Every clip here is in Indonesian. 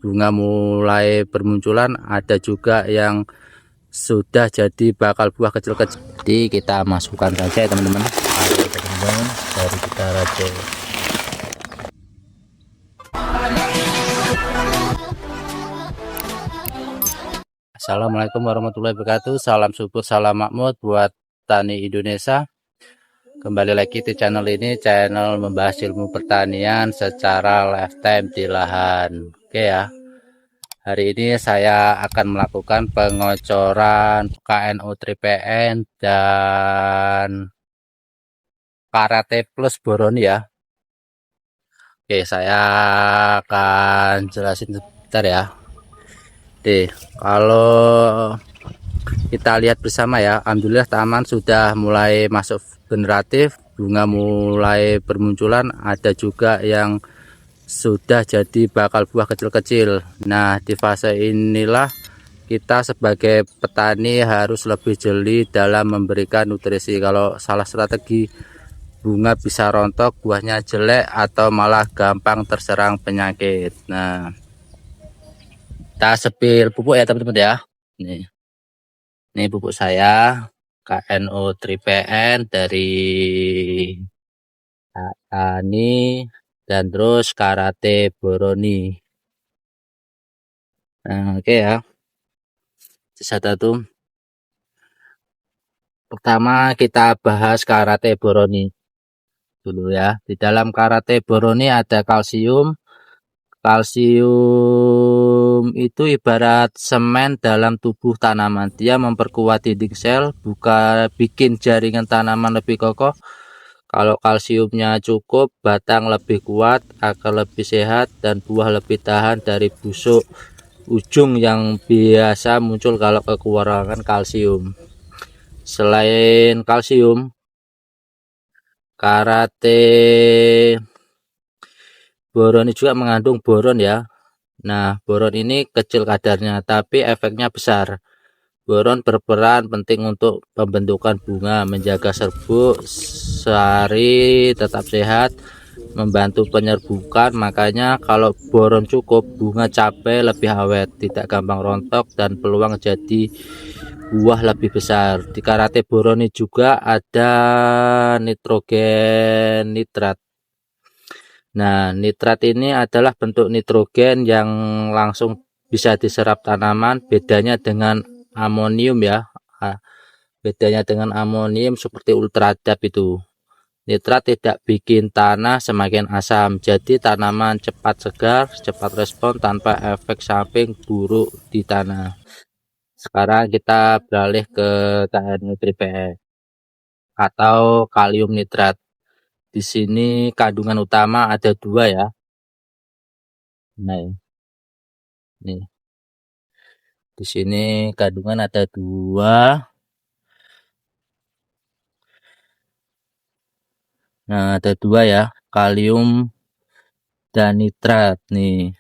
bunga mulai bermunculan, ada juga yang sudah jadi bakal buah kecil-kecil. Jadi kita masukkan saja ya teman-teman. Ayo teman-teman, dari kita racik. Assalamualaikum warahmatullahi wabarakatuh. Salam subur, salam makmur buat tani Indonesia. Kembali lagi di channel ini, channel membahas ilmu pertanian secara lifetime di lahan. Oke ya. Hari ini saya akan melakukan pengocoran KNO 3PN dan Karate Plus boron ya. Oke, saya akan jelasin sebentar ya. Kalau kita lihat bersama ya, alhamdulillah taman sudah mulai masuk generatif, bunga mulai bermunculan, ada juga yang sudah jadi bakal buah kecil-kecil. Nah, di fase inilah kita sebagai petani harus lebih jeli dalam memberikan nutrisi. Kalau salah strategi, bunga bisa rontok, buahnya jelek, atau malah gampang terserang penyakit. Nah, kita sepil pupuk ya teman-teman ya. Ini pupuk saya KNO 3PN dari Tani dan terus Karate Boroni. Nah, oke ya. Satu. Pertama kita bahas Karate Boroni dulu ya. Di dalam Karate Boroni ada kalsium. Kalsium itu ibarat semen dalam tubuh tanaman. Dia memperkuat dinding sel, bikin jaringan tanaman lebih kokoh. Kalau kalsiumnya cukup, batang lebih kuat, akar lebih sehat, dan buah lebih tahan dari busuk ujung yang biasa muncul kalau kekurangan kalsium. Selain kalsium, Karate boron juga mengandung boron ya. Nah, boron ini kecil kadarnya tapi efeknya besar. Boron berperan penting untuk pembentukan bunga, menjaga serbuk sari tetap sehat, membantu penyerbukan. Makanya kalau boron cukup, bunga cabai lebih awet, tidak gampang rontok, dan peluang jadi buah lebih besar. Di Karate Boroni juga ada nitrogen nitrat. Nah, nitrat ini adalah bentuk nitrogen yang langsung bisa diserap tanaman. Bedanya dengan amonium ya. Bedanya dengan amonium seperti ultradap itu. Nitrat tidak bikin tanah semakin asam. Jadi tanaman cepat segar, cepat respon tanpa efek samping buruk di tanah. Sekarang kita beralih ke KNO 3PN atau kalium nitrat. Di sini kandungan utama ada dua ya. Nah, ini di sini kandungan ada dua. Nah, ada dua ya, kalium dan nitrat nih.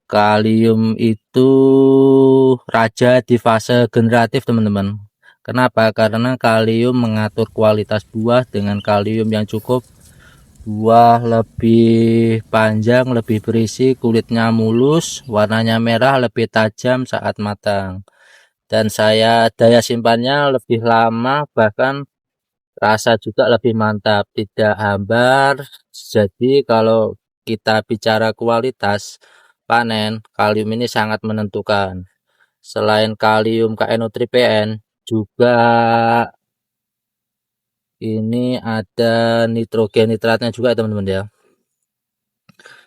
Kalium itu raja di fase generatif teman-teman. Kenapa? Karena kalium mengatur kualitas buah. Dengan kalium yang cukup, buah lebih panjang, lebih berisi, kulitnya mulus, warnanya merah, lebih tajam saat matang. Dan daya simpannya lebih lama, bahkan rasa juga lebih mantap, tidak hambar. Jadi kalau kita bicara kualitas panen, kalium ini sangat menentukan. Selain kalium KNO 3PN, juga ini ada nitrogen nitratnya juga teman-teman ya.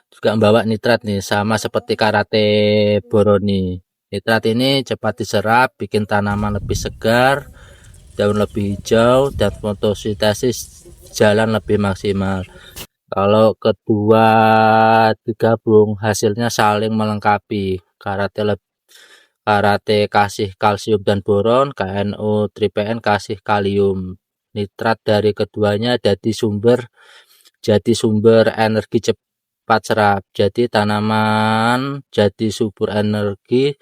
Juga membawa nitrat nih, sama seperti Karate Boroni. Nitrat ini cepat diserap, bikin tanaman lebih segar, daun lebih hijau, dan fotosintesis jalan lebih maksimal. Kalau kedua digabung, hasilnya saling melengkapi. Karate kasih kalsium dan boron, KNO 3PN kasih kalium. Nitrat dari keduanya jadi sumber energi cepat serap. Jadi tanaman jadi subur energi,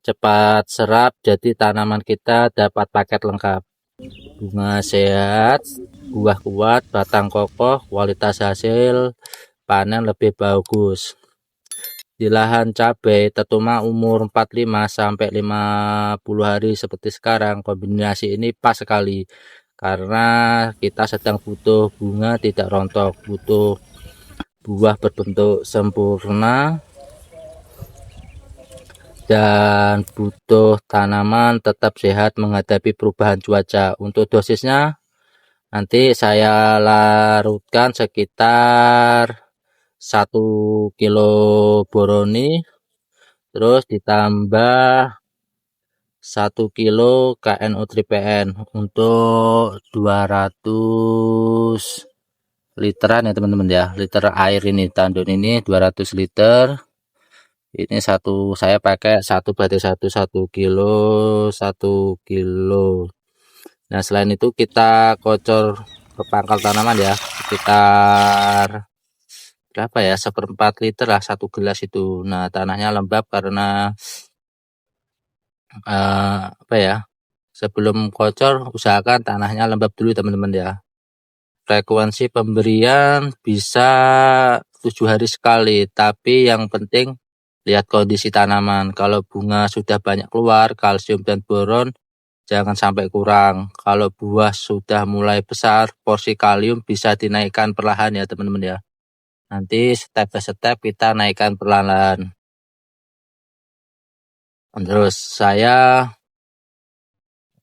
cepat serap. Jadi tanaman kita dapat paket lengkap. Bunga sehat, buah kuat, batang kokoh, kualitas hasil panen lebih bagus. di lahan cabai terutama umur 45 sampai 50 hari seperti sekarang, kombinasi ini pas sekali karena kita sedang butuh bunga tidak rontok, butuh buah berbentuk sempurna, dan butuh tanaman tetap sehat menghadapi perubahan cuaca. Untuk dosisnya nanti saya larutkan sekitar 1 kilo boroni, terus ditambah 1 kilo KNO Tripn untuk 200 literan ya teman-teman ya, liter air ini, tandon ini 200 liter. Ini saya pakai berarti 1 kilo. Nah selain itu kita kocor ke pangkal tanaman ya, sekitar berapa ya, 1/4 liter lah, 1 gelas itu. Nah tanahnya lembab karena apa ya, sebelum kocor usahakan tanahnya lembab dulu teman-teman ya. Frekuensi pemberian bisa 7 hari sekali, tapi yang penting lihat kondisi tanaman. Kalau bunga sudah banyak keluar, kalsium dan boron jangan sampai kurang. Kalau buah sudah mulai besar, porsi kalium bisa dinaikkan perlahan ya teman-teman ya. Nanti step by step kita naikkan perlahan. Terus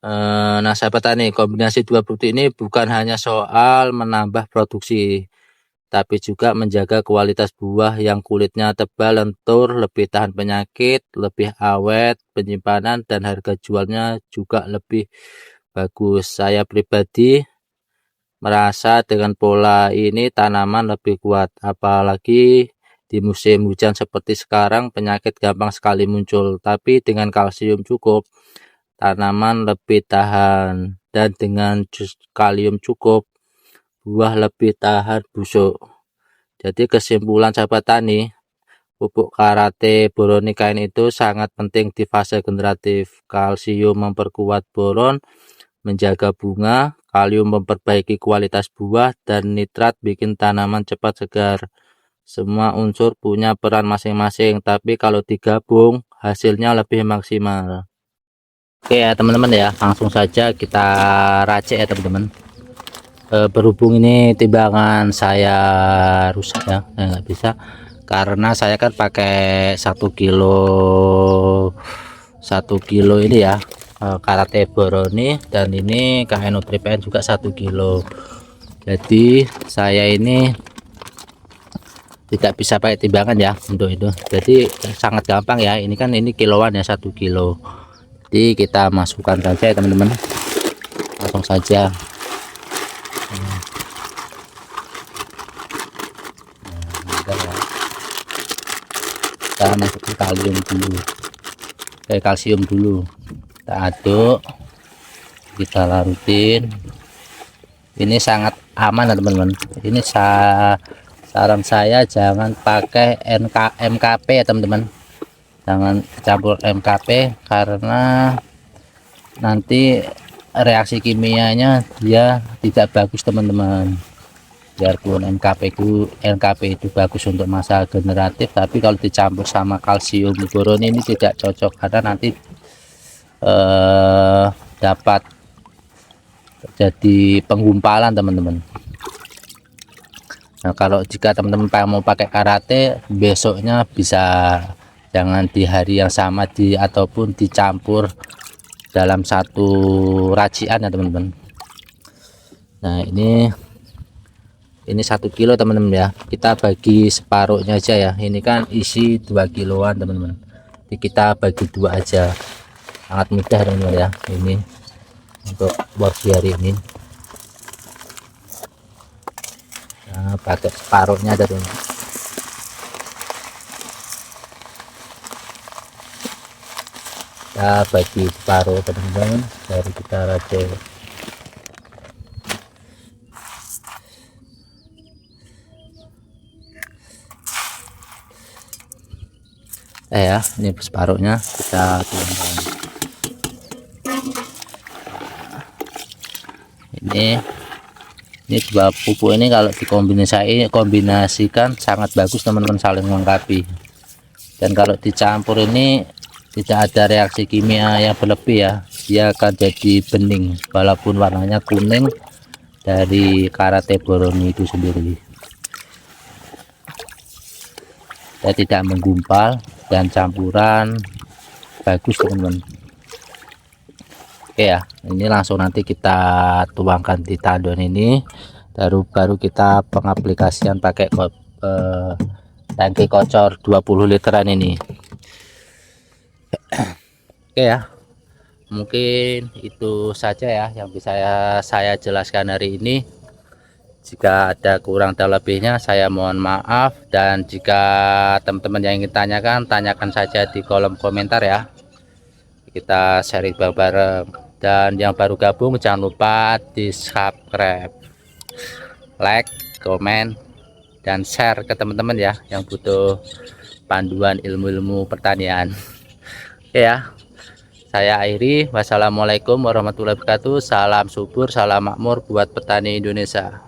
nah sahabat tani, kombinasi dua produk ini bukan hanya soal menambah produksi, tapi juga menjaga kualitas buah yang kulitnya tebal, lentur, lebih tahan penyakit, lebih awet, penyimpanan, dan harga jualnya juga lebih bagus. Saya pribadi merasa dengan pola ini tanaman lebih kuat, apalagi di musim hujan seperti sekarang penyakit gampang sekali muncul, tapi dengan kalsium cukup tanaman lebih tahan, dan dengan kalium cukup buah lebih tahan busuk. Jadi kesimpulan sahabat tani, pupuk karate boronikain itu sangat penting di fase generatif. Kalsium memperkuat boron, menjaga bunga, kalium memperbaiki kualitas buah, dan nitrat bikin tanaman cepat segar. Semua unsur punya peran masing-masing, tapi kalau digabung hasilnya lebih maksimal. Oke ya teman-teman ya, langsung saja kita racik ya teman-teman. Berhubung ini timbangan saya rusak ya, nggak bisa karena saya kan pakai 1 kilo ini ya, karate boroni, dan ini KNO Tripn juga 1 kilo. Jadi saya ini tidak bisa pakai timbangan ya untuk itu, jadi sangat gampang ya, ini kan ini kiloan ya, 1 kilo. Jadi kita masukkan saja ya teman-teman, langsung saja. Kita masukkan kalsium dulu, kita aduk, kita larutin. Ini sangat aman ya teman-teman. Ini saran saya jangan pakai MKP ya teman-teman, jangan campur MKP karena nanti reaksi kimianya dia tidak bagus teman-teman. Biarpun NKP itu bagus untuk masa generatif, tapi kalau dicampur sama kalsium boron ini tidak cocok karena nanti dapat terjadi penggumpalan teman-teman. Nah kalau jika teman-teman mau pakai karate, besoknya bisa jangan di hari yang sama ataupun dicampur dalam satu racian ya teman-teman. Nah ini 1 kilo teman-teman ya, kita bagi separuhnya aja ya, ini kan isi 2 kiloan teman-teman, jadi kita bagi 2 aja, sangat mudah teman-teman ya. Ini untuk porsi hari ini, nah, pakai separuhnya aja teman-teman. Kita bagi separuh teman-teman, dari kita racik. Ya ini separuhnya kita tuangkan. Ini dua pupuk ini kalau dikombinasikan sangat bagus teman-teman, saling melengkapi. Dan kalau dicampur ini tidak ada reaksi kimia yang berlebih ya, dia akan jadi bening walaupun warnanya kuning dari Karate Boroni itu sendiri. Saya tidak menggumpal dan campuran bagus teman-teman. Oke ya, ini langsung nanti kita tuangkan di tandon ini, baru kita pengaplikasian pakai tangki kocor 20 literan ini. Oke ya, mungkin itu saja ya yang bisa saya jelaskan hari ini. Jika ada kurang dan lebihnya saya mohon maaf, dan jika teman-teman yang ingin tanyakan saja di kolom komentar ya, kita sharing bareng-bareng. Dan yang baru gabung jangan lupa di subscribe, like, komen, dan share ke teman-teman ya yang butuh panduan ilmu-ilmu pertanian. Oke ya, saya akhiri. Wassalamualaikum warahmatullahi wabarakatuh. Salam subur, salam makmur buat petani Indonesia.